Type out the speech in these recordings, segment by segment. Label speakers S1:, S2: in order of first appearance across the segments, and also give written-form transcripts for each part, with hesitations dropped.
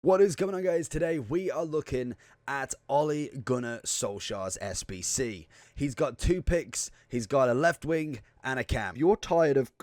S1: What is going on, guys? Today we are looking at Ole Gunnar Solskjaer's SBC. He's got two picks. He's got a left wing and a cam. You're tired of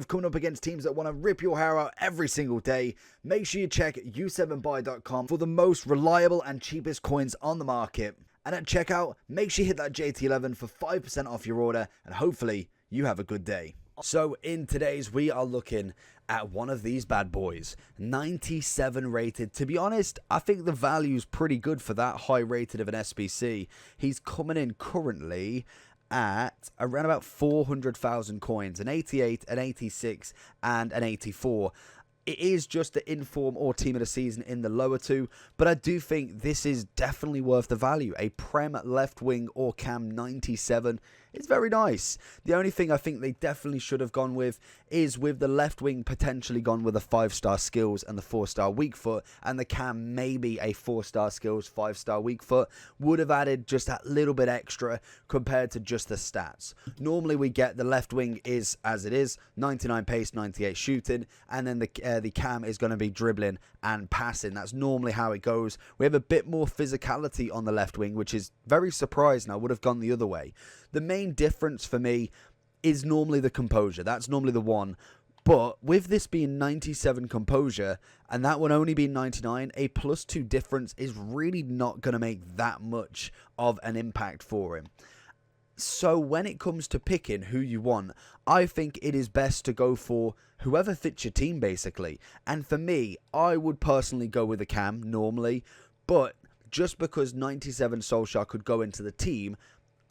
S1: coming up against teams that want to rip your hair out every single day. Make sure you check u7buy.com for the most reliable and cheapest coins on the market. And at checkout, make sure you hit that JT11 for 5% off your order, and hopefully you have a good day. So in today's, we are looking at one of these bad boys, 97 rated. To be honest, I think the value's pretty good for that high rated of an SBC. He's coming in currently at around about 400,000 coins, an 88, an 86, and an 84. It is just the inform or team of the season in the lower two, but I do think this is definitely worth the value. A Prem left wing or cam 97 is very nice. The only thing I think they definitely should have gone with is with the left wing potentially gone with a 5-star skills and the 4-star weak foot, and the cam maybe a 4-star skills, 5-star weak foot would have added just that little bit extra compared to just the stats. Normally we get the left wing is as it is, 99 pace, 98 shooting, and then the cam is going to be dribbling and passing. That's normally how it goes. We have a bit more physicality on the left wing, which is very surprising. I would have gone the other way. The main difference for me is normally the composure. That's normally the one. But with this being 97 composure and that one only being 99, a +2 difference is really not going to make that much of an impact for him. So when it comes to picking who you want, I think it is best to go for whoever fits your team, basically. And for me, I would personally go with a cam normally, but just because 97 Solskjaer could go into the team,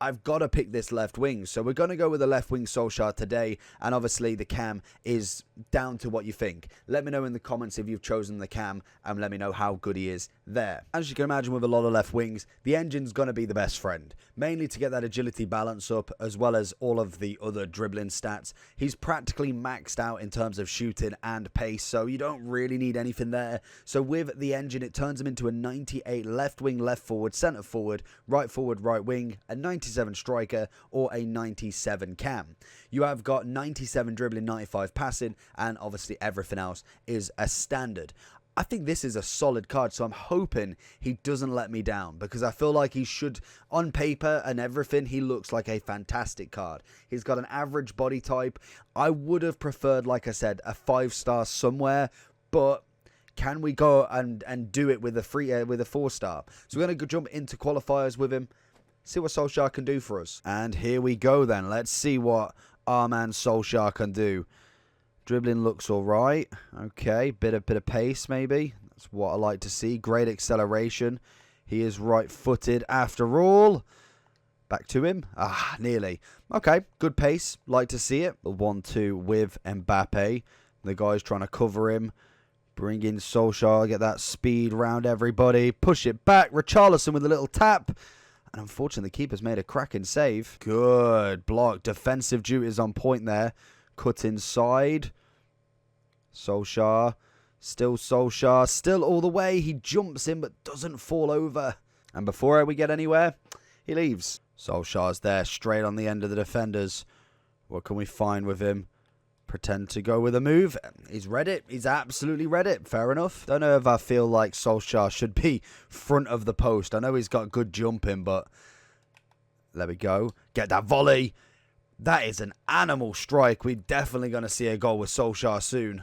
S1: I've got to pick this left wing. So we're going to go with the left wing Solskjaer today. And obviously the cam is down to what you think. Let me know in the comments if you've chosen the cam and let me know how good he is there. As you can imagine, with a lot of left wings, the engine's going to be the best friend. Mainly to get that agility balance up as well as all of the other dribbling stats. He's practically maxed out in terms of shooting and pace, so you don't really need anything there. So with the engine, it turns him into a 98 left wing, left forward, centre forward, right wing, a 97 striker, or a 97 cam. You have got 97 dribbling, 95 passing, and obviously everything else is a standard. I think this is a solid card, so I'm hoping he doesn't let me down, because I feel like he should, on paper and everything, he looks like a fantastic card. He's got an average body type. I would have preferred, like I said, a 5-star somewhere, but can we go and do it with a 4-star? So we're going to jump into qualifiers with him, see what Solskjaer can do for us. And here we go then. Let's see what our man Solskjaer can do. Dribbling looks all right. Okay, bit of pace maybe. That's what I like to see. Great acceleration. He is right-footed after all. Back to him. Nearly. Okay, good pace. Like to see it. The 1-2 with Mbappe. The guy's trying to cover him. Bring in Solskjaer. Get that speed round everybody. Push it back. Richarlison with a little tap. And unfortunately, the keeper's made a cracking save. Good block. Defensive duties on point there. Cut inside. Solskjaer. Still Solskjaer. Still all the way. He jumps in but doesn't fall over. And before we get anywhere, he leaves. Solskjaer's there straight on the end of the defenders. What can we find with him? Pretend to go with a move. He's read it. He's absolutely read it. Fair enough. Don't know if I feel like Solskjaer should be front of the post. I know he's got good jumping, but there we go. Get that volley. That is an animal strike. We're definitely going to see a goal with Solskjaer soon.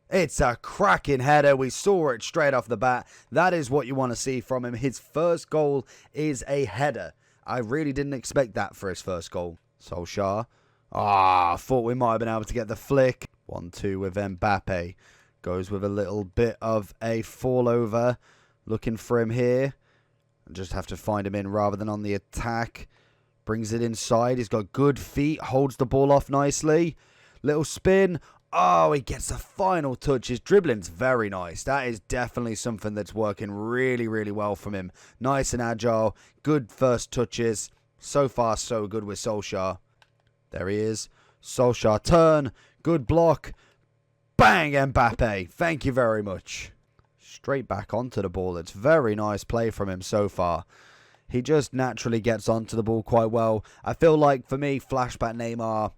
S1: It's a cracking header. We saw it straight off the bat. That is what you want to see from him. His first goal is a header. I really didn't expect that for his first goal. Solskjaer. I thought we might have been able to get the flick. 1-2 with Mbappe. Goes with a little bit of a fall over. Looking for him here. Just have to find him in rather than on the attack. Brings it inside. He's got good feet. Holds the ball off nicely. Little spin. Oh, he gets the final touch. His dribbling's very nice. That is definitely something that's working really, really well from him. Nice and agile. Good first touches. So far, so good with Solskjaer. There he is. Solskjaer turn. Good block. Bang, Mbappe. Thank you very much. Straight back onto the ball. It's very nice play from him so far. He just naturally gets onto the ball quite well. I feel like, for me, flashback Neymar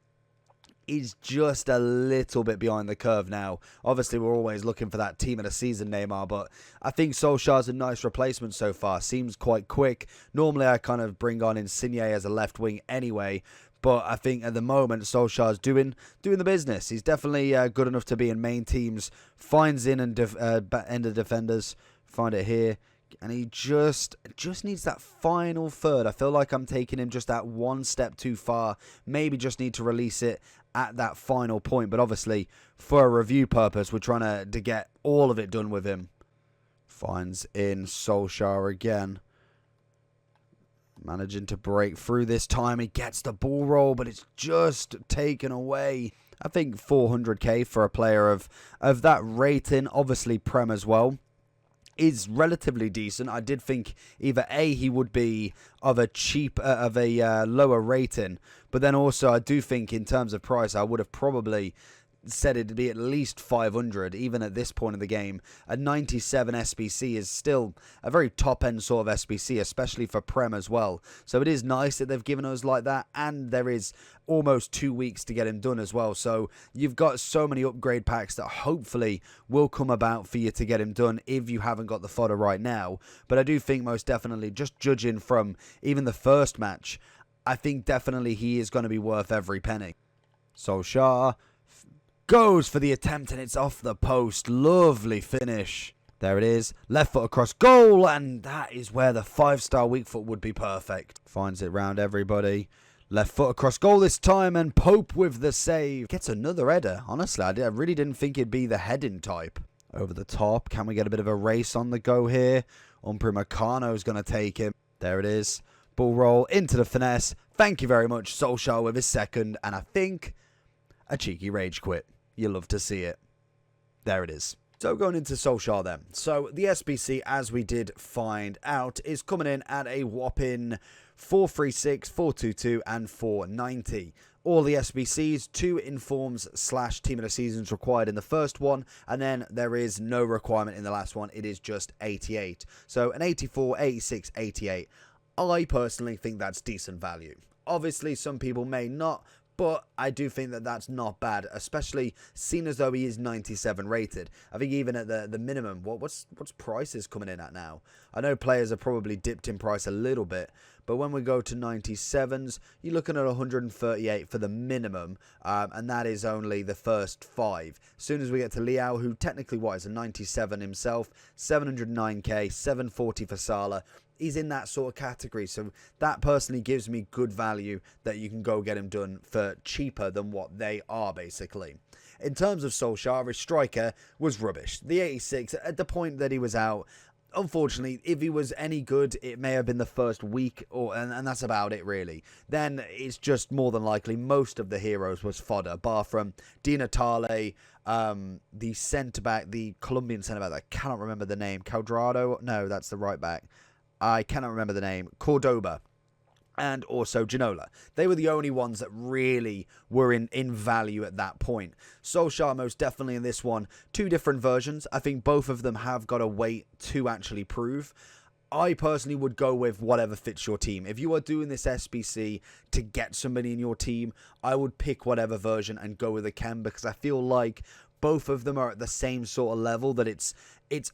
S1: is just a little bit behind the curve now. Obviously, we're always looking for that team of the season Neymar, but I think Solskjaer's a nice replacement so far. Seems quite quick. Normally, I kind of bring on Insigne as a left wing anyway, but I think at the moment, Solskjaer's doing the business. He's definitely good enough to be in main teams. Finds in and end of defenders. Find it here. And he just needs that final third. I feel like I'm taking him just that one step too far. Maybe just need to release it at that final point. But obviously, for a review purpose, we're trying to get all of it done with him. Finds in Solskjaer again. Managing to break through this time. He gets the ball roll, but it's just taken away. I think 400k for a player of that rating, obviously Prem as well, is relatively decent. I did think either A, he would be of a lower rating, but then also I do think in terms of price, I would have probably said it to be at least 500 even at this point of the game. A 97 SBC is still a very top end sort of SBC, especially for Prem as well. So it is nice that they've given us like that, and there is almost 2 weeks to get him done as well. So you've got so many upgrade packs that hopefully will come about for you to get him done if you haven't got the fodder right now. But I do think most definitely, just judging from even the first match, I think definitely he is going to be worth every penny. Solskjaer goes for the attempt and it's off the post. Lovely finish. There it is. Left foot across goal, and that is where the 5-star weak foot would be perfect. Finds it round everybody. Left foot across goal this time, and Pope with the save. Gets another header. Honestly, I really didn't think it'd be the heading type. Over the top. Can we get a bit of a race on the go here? Upamecano's going to take him. There it is. Ball roll into the finesse. Thank you very much, Solskjaer with his second, and I think a cheeky rage quit. You love to see it. There it is. So going into Solskjaer then. So the SBC, as we did find out, is coming in at a whopping 436, 422 and 490. All the SBCs, 2 informs / team of the seasons required in the first one, and then there is no requirement in the last one. It is just 88. So an 84, 86, 88. I personally think that's decent value. Obviously, some people may not, but I do think that that's not bad, especially seen as though he is 97 rated. I think even at the minimum, what's prices coming in at now? I know players are probably dipped in price a little bit, but when we go to 97s, you're looking at 138 for the minimum, and that is only the first 5. As soon as we get to Liao, who technically is a 97 himself, 709k, 740 for Salah. He's in that sort of category, so that personally gives me good value that you can go get him done for cheaper than what they are, basically. In terms of Solskjaer, his striker was rubbish. The 86, at the point that he was out, unfortunately, if he was any good, it may have been the first week, and that's about it, really. Then it's just more than likely most of the heroes was fodder, bar from Di Natale, the centre-back, the Colombian centre-back, I cannot remember the name, Cuadrado? No, that's the right-back. I cannot remember the name, Cordoba, and also Ginola. They were the only ones that really were in value at that point. Solskjaer most definitely in this one. 2 different versions. I think both of them have got to wait to actually prove. I personally would go with whatever fits your team. If you are doing this SBC to get somebody in your team, I would pick whatever version and go with a chem, because I feel like both of them are at the same sort of level that it's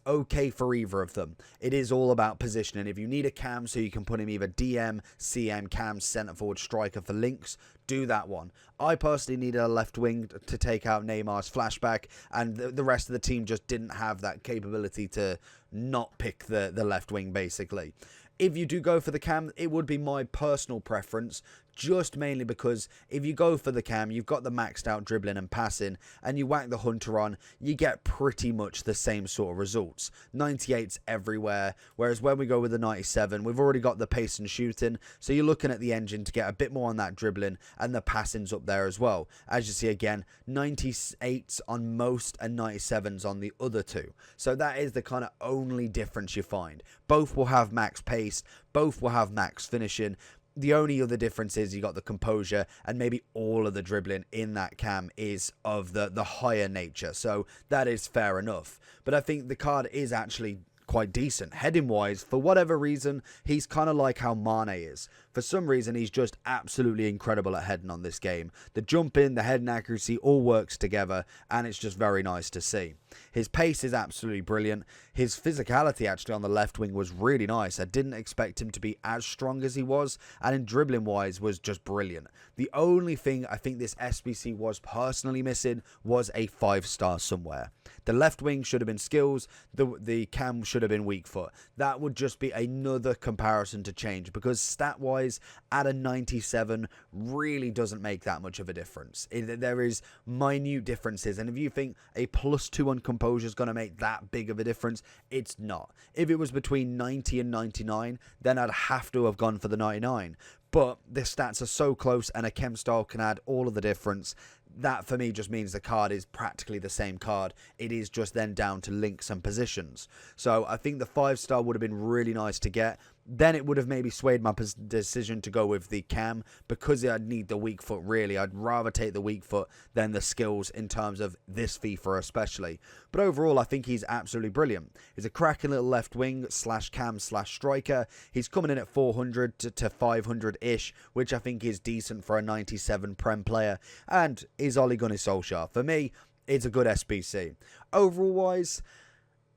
S1: okay for either of them. It is all about positioning. If you need a cam so you can put him either DM, CM, cam, centre forward, striker for links, do that one. I personally needed a left wing to take out Neymar's flashback, and the rest of the team just didn't have that capability to not pick the left wing, basically. If you do go for the cam, it would be my personal preference, just mainly because if you go for the cam, you've got the maxed out dribbling and passing, and you whack the hunter on, you get pretty much the same sort of results. 98's everywhere, whereas when we go with the 97, we've already got the pace and shooting, so you're looking at the engine to get a bit more on that dribbling, and the passing's up there as well. As you see again, 98's on most and 97's on the other 2. So that is the kind of only difference you find. Both will have max pace, both will have max finishing. The only other difference is you got the composure, and maybe all of the dribbling in that cam is of the higher nature. So that is fair enough. But I think the card is actually quite decent. Heading wise, for whatever reason, he's kind of like how Mane is. For some reason, he's just absolutely incredible at heading on this game. The jump in, the heading accuracy all works together, and it's just very nice to see. His pace is absolutely brilliant. His physicality actually on the left wing was really nice. I didn't expect him to be as strong as he was, and in dribbling wise was just brilliant. The only thing I think this SBC was personally missing was a 5-star somewhere. The left wing should have been skills, the cam should have been weak foot. That would just be another comparison to change, because stat wise at a 97 really doesn't make that much of a difference. There is minute differences, and if you think a +2 on composure is going to make that big of a difference, it's not. If it was between 90 and 99, then I'd have to have gone for the 99. But the stats are so close, and a chem style can add all of the difference. That for me just means the card is practically the same card. It is just then down to links and positions. So I think the 5-star would have been really nice to get. Then it would have maybe swayed my decision to go with the cam, because I'd need the weak foot really. I'd rather take the weak foot than the skills in terms of this FIFA especially. But overall, I think he's absolutely brilliant. He's a cracking little left wing / cam / striker. He's coming in at 400 to 500-ish, which I think is decent for a 97 Prem player. And is Ole Gunnar Solskjaer. For me, it's a good SBC. Overall wise,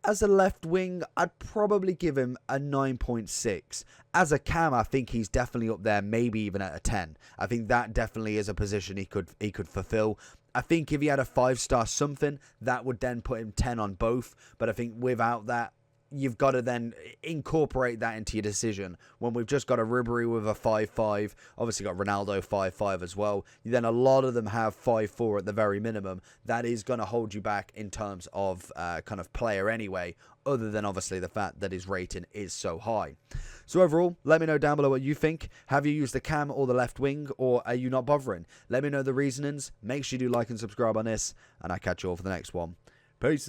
S1: as a left wing, I'd probably give him a 9.6. As a cam, I think he's definitely up there, maybe even at a 10. I think that definitely is a position he could fulfill. I think if he had a 5-star something, that would then put him 10 on both. But I think without that, you've got to then incorporate that into your decision. When we've just got a Ribery with a 5.5, obviously got Ronaldo 5.5 as well, then a lot of them have 5.4 at the very minimum. That is going to hold you back in terms of kind of player anyway, other than obviously the fact that his rating is so high. So overall, let me know down below what you think. Have you used the cam or the left wing, or are you not bothering? Let me know the reasonings. Make sure you do like and subscribe on this, and I'll catch you all for the next one. Peace.